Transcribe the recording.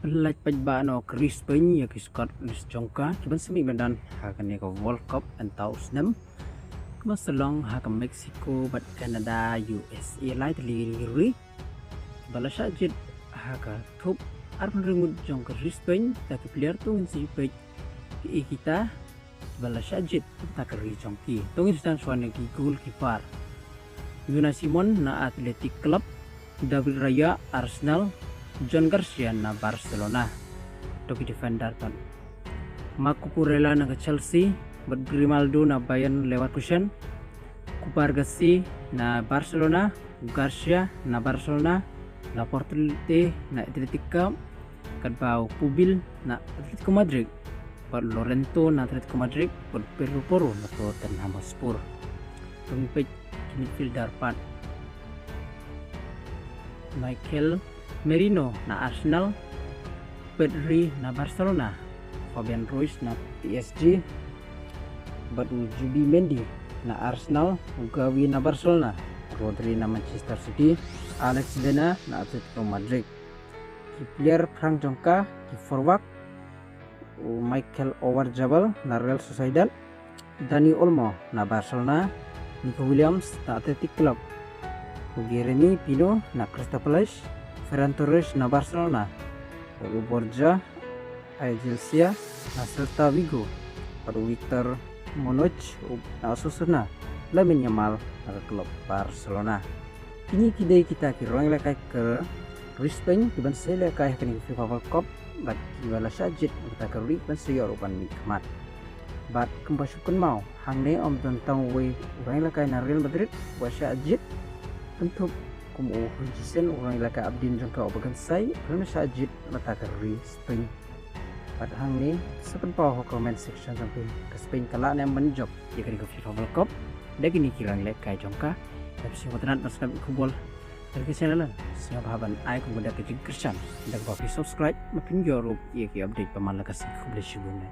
Like pajbano Chris Payne ya Scott Jongka kiban semi bandan hakan ya World Cup and tausnam kuma selong hakan Mexico bat Canada USA light liri bala sajid haka thup arpan ringut jongka Chris Payne tak player tu si pej kita bala sajid tak ri jongki tungin stan swan ki goalkeeper Yuna Simon na Athletic Club David Raya Arsenal John Garcia na Barcelona toki defender tan Marco Kurela na Chelsea but Grimaldo na Bayern Leverkusen Kupargasi na Barcelona Garcia na Barcelona Laporte na Athletic Club Kadbao Pubil na Atletico Madrid but Lorento na Atletico Madrid but Pedro Porro na Tottenham Hotspur tumipit midfielder pan Michael Merino na Arsenal, Pedri na Barcelona, Fabian Ruiz na PSG, Badu Jubi Mendy na Arsenal, Gavi na Barcelona, Rodri na Manchester City, Alex Dena na Atletico Madrid. Ki player Frank Jongka, ki forward Michael Oyarzabal na Real Sociedad, Dani Olmo na Barcelona, Nico Williams na Athletic Club, Jeremy Pino na Crystal Palace, Ferran Torres na Barcelona, Paulo Borja, Chelsea na Celta Vigo, Paulo Victor Monoch na Osasuna, Lamine Yamal na klub Barcelona. Kini kidai kita kirong lekay ke Brisbane kiban sila kay kaning FIFA World Cup bat kibala sajid kita keri ban sa European nikmat. Bat kembasukan mau hangne om tentang way orang lekay na Real Madrid wa sajid untuk kumu hujisen orang ilaka abdin jangka obagan sai karena sajid mata keri Spain pada hang ni sepen paw comment section sampai ke Spain kala yang menjok jika di FIFA World Cup dagi ni kirang lek kai jangka tapi siapa tenan pasal kubol dari channel siapa haban ai kemudian ke jengkersan dan bagi subscribe makin joruk ia ki update pemalakas kubli shibune